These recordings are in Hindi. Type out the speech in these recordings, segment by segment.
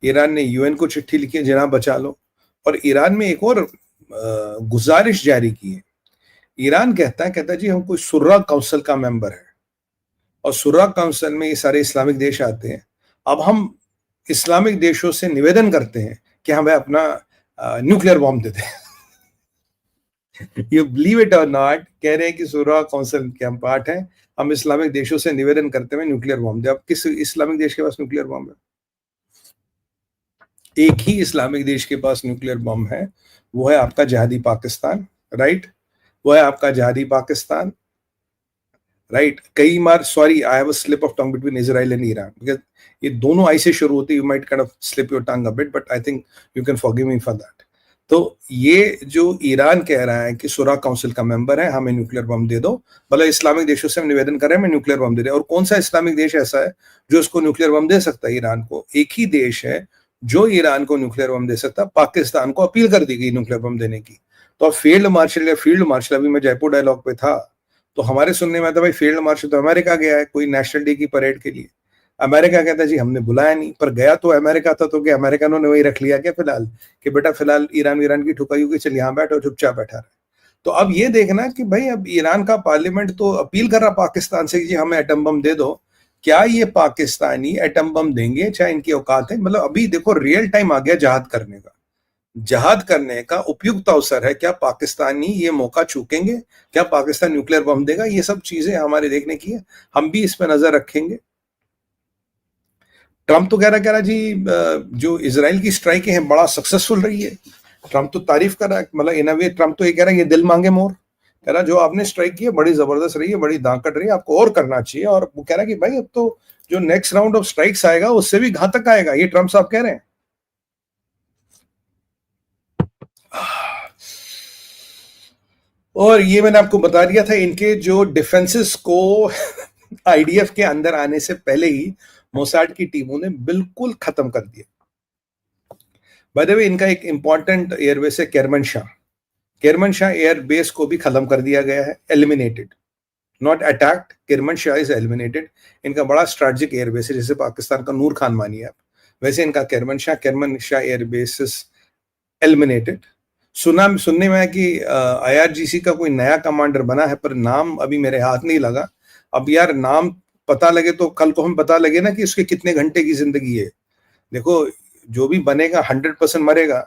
ईरान ने यूएन को चिट्ठी लिखी है, जनाब बचा लो। और ईरान में एक और गुजारिश जारी की है। ईरान कहता है जी हम कोई शुरा काउंसिल का मेंबर है, और शुरा काउंसिल में ये सारे इस्लामिक देश आते हैं। अब हम इस्लामिक देशों से निवेदन करते हैं कि हमें अपना न्यूक्लियर बॉम्ब दे दें। यू बिलीव इट और नॉट, कह रहे हैं कि शुरा काउंसिल के हम पार्ट हैं, हम इस्लामिक देशों से निवेदन करते हुए न्यूक्लियर बॉम्ब दे। अब किस इस्लामिक देश के पास न्यूक्लियर बॉम्ब है? एक ही इस्लामिक देश के पास न्यूक्लियर बम है, वो है आपका जहादी पाकिस्तान, राइट? वो है आपका जहादी पाकिस्तान, राइट? कई बार, sorry I have a slip of tongue between Israel and Iran, because ये दोनों आई से शुरू होती है, you might kind of slip your tongue a bit, but I think you can forgive me for that. तो ये जो ईरान कह रहा है कि शुरा काउंसिल का मेंबर है, हमें न्यूक्लियर बम दे दो, मतलब इस्लामिक देशों से हम निवेदन कर रहे हैं, हमें न्यूक्लियर बम दे दे। और कौन सा इस्लामिक देश ऐसा है जो उसको न्यूक्लियर बम दे सकता है ईरान को? एक ही देश है जो ईरान को न्यूक्लियर बम दे सकता है। पाकिस्तान को अपील कर दी गई न्यूक्लियर बम देने की। तो अब फील्ड मार्शल या फील्ड मार्शल, अभी मैं जयपुर डायलॉग पे था तो हमारे सुनने में आता भाई फील्ड मार्शल तो अमेरिका गया है कोई नेशनल डे की परेड के लिए। अमेरिका कहता है जी हमने बुलाया नहीं, पर गया तो अमेरिका था, तो क्या अमेरिकनों ने वही रख लिया क्या फिलहाल कि बेटा फिलहाल ईरान की ठुकाई होगी, चल यहाँ बैठ और चुपचाप बैठा रहे। तो अब ये देखना कि भाई अब ईरान का पार्लियामेंट तो अपील कर रहा पाकिस्तान से कि जी हमें एटम बम दे दो, क्या ये पाकिस्तानी एटम बम देंगे? चाहे इनकी औकात है, मतलब अभी देखो रियल टाइम आ गया जहाद करने का। जहाद करने का उपयुक्त अवसर है। क्या पाकिस्तानी ये मौका चूकेंगे? क्या पाकिस्तान न्यूक्लियर बम देगा? ये सब चीजें हमारे देखने की है, हम भी इस पर नजर रखेंगे। ट्रंप तो कह रहा जी जो इजराइल की स्ट्राइकें हैं बड़ा सक्सेसफुल रही है। ट्रंप तो तारीफ कर रहा है, मतलब इन अ वे ट्रंप तो ये कह रहा है ये दिल मांगे मोर, कह रहा जो आपने स्ट्राइक की है बड़ी जबरदस्त रही है, बड़ी दांकड़ रही है, आपको और करना चाहिए। और वो कह रहा है कि भाई अब तो जो नेक्स्ट राउंड ऑफ स्ट्राइक्स आएगा उससे भी घातक आएगा, ये ट्रंप साहब कह रहे हैं। और ये मैंने आपको बता दिया था, इनके जो डिफेंसेस को आईडीएफ के अंदर आने से पहले ही मोसाड की टीमों ने बिल्कुल खत्म कर दिया। बाय द वे इनका एक इंपॉर्टेंट एयरबेस है केरमनशाह। केरमनशाह एयरबेस को भी खत्म कर दिया गया है, eliminated, not attacked. Kermanshah is eliminated. इनका बड़ा स्ट्रेटेजिक एयरबेस है, जैसे पाकिस्तान का नूर खान मानिए आप, वैसे इनका केरमनशाह एयरबेस इज एलिमिनेटेड। सुनने में है कि आईआरजीसी का कोई नया कमांडर बना है, पर नाम अभी मेरे हाथ नहीं लगा। अब यार नाम पता लगे तो कल को हम पता लगे ना कि उसके कितने घंटे की जिंदगी है। देखो जो भी बनेगा 100% मरेगा।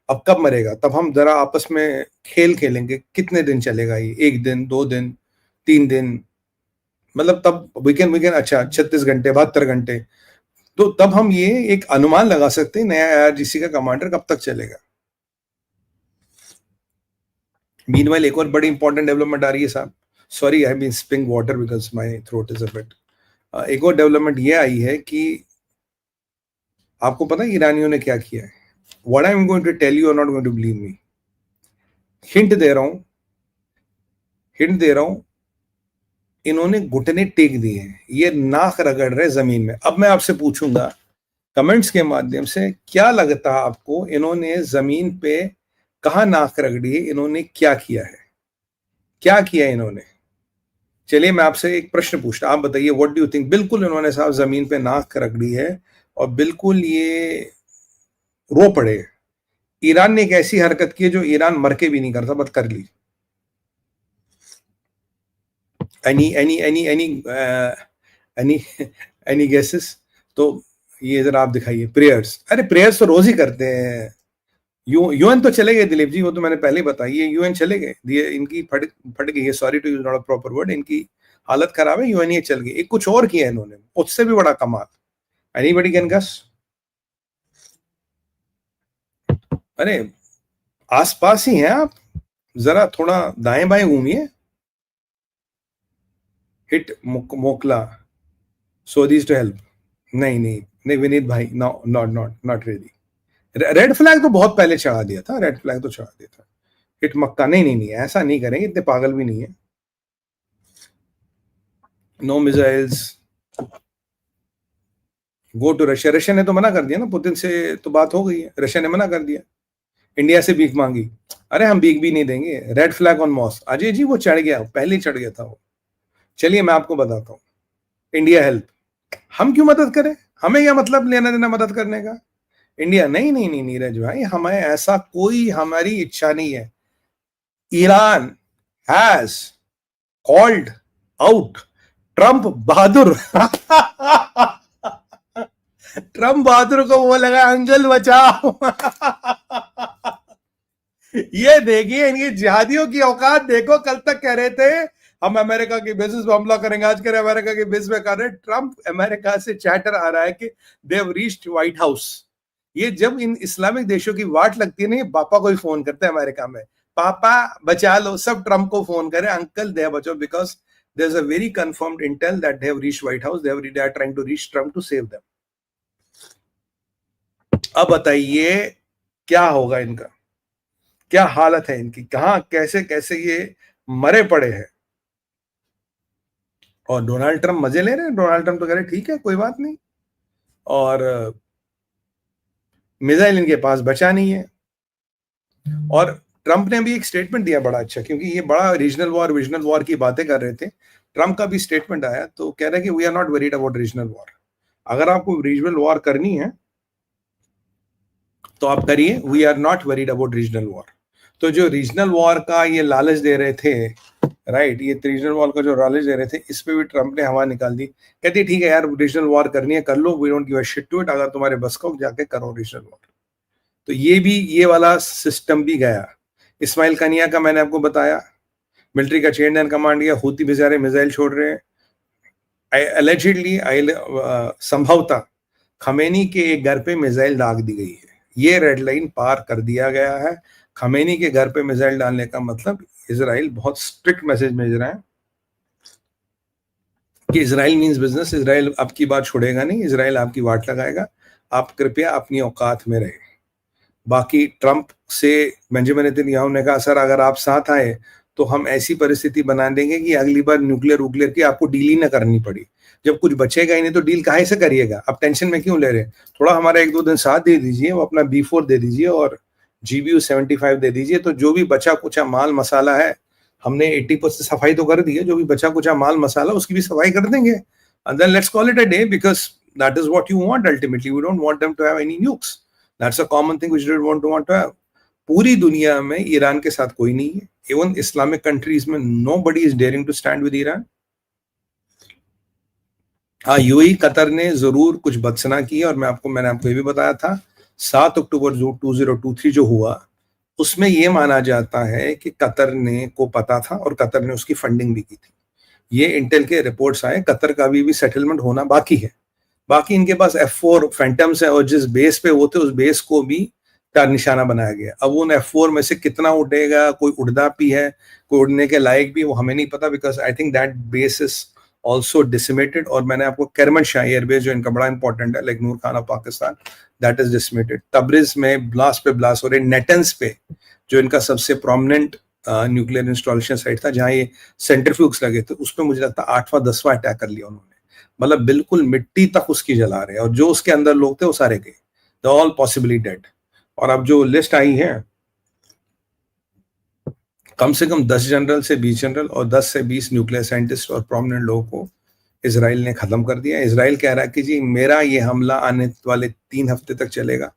अब कब मरेगा? तब हम जरा आपस में खेल खेलेंगे, कितने दिन चलेगा ये, 1 दिन 2 दिन 3 दिन, मतलब तब वीकेंड अच्छा 36 घंटे 72 घंटे, तो तब हम ये एक अनुमान लगा सकते हैं नया आईआरजीसी का कमांडर कब तक चलेगा। मीनवाइल एक और बड़ी इंपॉर्टेंट डेवलपमेंट आ रही है साहब, sorry I have been sipping water because my throat is a bit. एक और डेवलपमेंट ये आई है कि आपको पता है ईरानियों ने क्या किया है? What I am going to tell you are not going to believe me. Hint दे रहा हूं, इन्होंने घुटने टेक दिए हैं, ये नाक रगड़ रहे जमीन में। अब मैं आपसे पूछूंगा कमेंट्स के माध्यम से, क्या लगता है आपको इन्होंने जमीन पे कहां नाक रगड़ी है? इन्होंने क्या किया है? क्या किया इन्होंने? चलिए मैं आपसे एक प्रश्न पूछता, आप बताइए व्हाट डू यू थिंक। बिल्कुल इन्होंने साहब जमीन पे नाक रगड़ी है और बिल्कुल ये रो पड़े। ईरान ने एक ऐसी हरकत की है जो ईरान मर के भी नहीं करता, बट कर ली। Any any guesses? तो ये जरा आप दिखाइए। प्रेयर्स, अरे प्रेयर्स तो रोज ही करते हैं। यूएन तो चले गए दिलीप जी, वो तो मैंने पहले बताई है, यूएन चले गए, इनकी फट गई है, sorry to use not a proper word, इनकी हालत खराब है, यूएन ये चल गई। एक कुछ और किया इन्होंने उससे भी बड़ा कमाल। Anybody can guess? अरे आसपास ही हैं आप, जरा थोड़ा दाएं बाएं घूमिए। हिट मोकला सोदीज टू हेल्प। नहीं विनीत भाई, no not really. Red flag तो बहुत पहले चढ़ा दिया था, रेड फ्लैग तो चढ़ा दिया था। हिट मक्का, नहीं ऐसा नहीं करेंगे, इतने पागल भी नहीं है। No missiles, go to Russia. Russia ने तो मना कर दिया ना, पुतिन से तो बात हो गई है, रशिया ने मना कर दिया। इंडिया से भीख मांगी, अरे हम भीख भी नहीं देंगे। रेड फ्लैग ऑन मॉस, अजय जी वो चढ़ गया, पहले ही चढ़ गया था वो। चलिए मैं आपको बताता हूँ, इंडिया हेल्प, हम क्यों मदद करें? हमें क्या मतलब लेना देना मदद करने का? इंडिया नहीं नहीं नहीं नीरज भाई, हमें ऐसा कोई हमारी इच्छा नहीं है. Iran has called out Trump बहादुर. ट्रंप बहादुर को वो लगा अंकल बचाओ. ये देखिए इनकी जिहादियों की औकात देखो. कल तक कह रहे थे हम अमेरिका की बेसिस पे हमला करेंगे, आज कह रहे अमेरिका की बेस पे कर रहे. ट्रंप अमेरिका से चैटर आ रहा है कि they have reached white house. ये जब इन इस्लामिक देशों की वाट लगती है ना, ये पापा को ही फोन करते हैं अमेरिका में, पापा बचा लो. सब ट्रंप को फोन करे, अंकल दे बचाओ, because there's a very confirmed intel that they have reached White House. They are trying to reach Trump to save them. अब बताइए क्या होगा इनका, क्या हालत है इनकी, कहां कैसे कैसे ये मरे पड़े हैं. और डोनाल्ड ट्रंप मजे ले रहे हैं. डोनाल्ड ट्रंप तो कह रहे ठीक है कोई बात नहीं, और मिसाइल इनके पास बचा नहीं है. और ट्रंप ने भी एक स्टेटमेंट दिया बड़ा अच्छा, क्योंकि ये बड़ा रीजनल वॉर की बातें कर रहे थे. ट्रंप का भी स्टेटमेंट आया तो कह रहे हैं कि we are not worried about regional war. अगर आपको रीजनल वॉर करनी है तो आप करिए, we are not worried about regional war. तो जो रीजनल वॉर का ये लालच दे रहे थे, राइट, ये रीजनल वॉर का जो लालच दे रहे थे, इस पे भी ट्रंप ने हवा निकाल दी. कहती ठीक है यार, रीजनल वॉर करनी है कर लो, we don't give a shit to it. अगर तुम्हारे बस को जाके करो रीजनल वॉर. तो ये वाला सिस्टम भी गया. इस्माइल कनिया का मैंने आपको बताया, मिलिट्री का चेन एंड कमांड किया, हूती बेचारे मिसाइल छोड़ रहे हैं. एलिजिडली संभवतः खमेनी के एक घर पे मिसाइल दाग दी गई है. ये रेड लाइन पार कर दिया गया है. खमेनी के घर पे मिसाइल डालने का मतलब इजराइल बहुत स्ट्रिक्ट मैसेज भेज रहा है कि इजराइल मींस बिजनेस. इजराइल आपकी बात छोड़ेगा नहीं, इजराइल आपकी वाट लगाएगा. आप कृपया अपनी औकात में रहे. बाकी ट्रंप से बेंजामिन नेतन्याहू ने कहा सर अगर आप साथ आए तो हम ऐसी परिस्थिति बना देंगे कि अगली बार न्यूक्लियर की आपको डील ही ना करनी पड़ी. जब कुछ बचेगा ही नहीं तो डील काहे से करिएगा. आप टेंशन में क्यों ले रहे हैं. थोड़ा हमारा 1-2 दिन साथ दे दीजिए, वो अपना B4 दे दीजिए और GBU 75 दे दीजिए. तो जो भी बचा कुचा माल मसाला है, हमने 80% सफाई तो कर दी है, जो भी बचा कुचा माल मसाला उसकी भी सफाई कर देंगे. And then let's call it a day, because that is what you want ultimately. We don't want them to have any nukes. That's a common thing which we don't want to have. पूरी दुनिया में ईरान के साथ कोई नहीं है. इवन इस्लामिक कंट्रीज में nobody is daring to stand with Iran. हाँ, यूएई कतर ने जरूर कुछ बदसना की, और मैंने आपको ये भी बताया था 7 अक्टूबर 2023 जो हुआ उसमें ये माना जाता है कि कतर ने को पता था और कतर ने उसकी फंडिंग भी की थी. ये इंटेल के रिपोर्ट्स आए. कतर का भी सेटलमेंट होना बाकी है. बाकी इनके पास F4 फैंटम्स है और जिस बेस पे वो थे उस बेस को भी का निशाना बनाया गया. अब उन F4 में से कितना उड़ेगा, कोई उड़दा भी है, कोई उड़ने के लायक भी, वो हमें नहीं पता. Because I think that base is also decimated. और मैंने आपको करमनशाह एयरबेस जो इनका बड़ा इंपॉर्टेंट है, like Noor Khan of Pakistan, that is decimated. Tabriz में ब्लास्ट पे ब्लास्ट हो रहे. नेटन्स पे जो इनका सबसे प्रोमिनेंट न्यूक्लियर इंस्टॉलेशन साइट था जहां ये सेंट्रीफ्यूग्स लगे थे, उस पर मुझे लगता है 8वां 10वां अटैक कर लिया उन्होंने. मतलब बिल्कुल मिट्टी तक उसकी जला रहे हैं, और जो उसके अंदर लोग थे वो सारे गए, दे ऑल पॉसिबली डेड. और अब जो लिस्ट आई है, कम से कम 10 जनरल से 20 जनरल और 10 से 20 न्यूक्लियर साइंटिस्ट और प्रोमिनेंट लोगों को इजराइल ने खत्म कर दिया. इजराइल कह रहा है कि जी मेरा ये हमला आने वाले 3 हफ्ते तक चलेगा.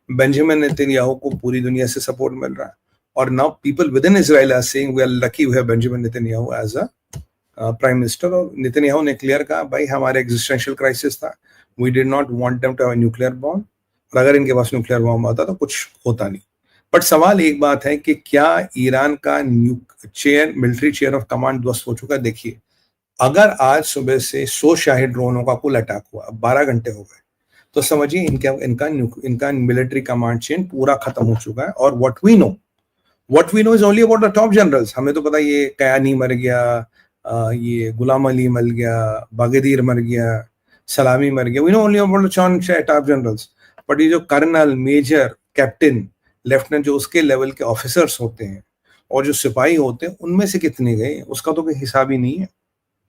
बेंजामिन नेतन्याहू को पूरी दुनिया से सपोर्ट मिल रहा है. और now people within Israel are saying we are lucky we have Benjamin Netanyahu as a prime minister. और नेतन्याहू ने क्लियर कहा भाई हमारे एग्जिस्टेंशियल क्राइसिस था, we did not want them to have a nuclear bomb. और अगर इनके पास न्यूक्लियर बॉम्ब आता तो कुछ होता नहीं. बट सवाल एक बात है कि क्या ईरान का मिलिट्री चेयर ऑफ कमांड ध्वस्त हो चुका है. देखिए, अगर आज सुबह से 100 शाही ड्रोनों का कुल अटैक हुआ, 12 घंटे हो गए, तो समझिए इनका मिलिट्री कमांड चेन पूरा खत्म हो चुका है. और what we know is only about the top generals. हमें तो पता ये कयानी मर गया, ये गुलाम अली मर गया, बागदीर मर गया, सलामी मर गया. We know only about the top generals. But ये जो कर्नल, मेजर, कैप्टन, लेफ्टिनेंट, जो उसके लेवल के ऑफिसर्स होते हैं और जो सिपाही होते हैं, उनमें से कितने गए उसका तो कोई हिसाब ही नहीं है.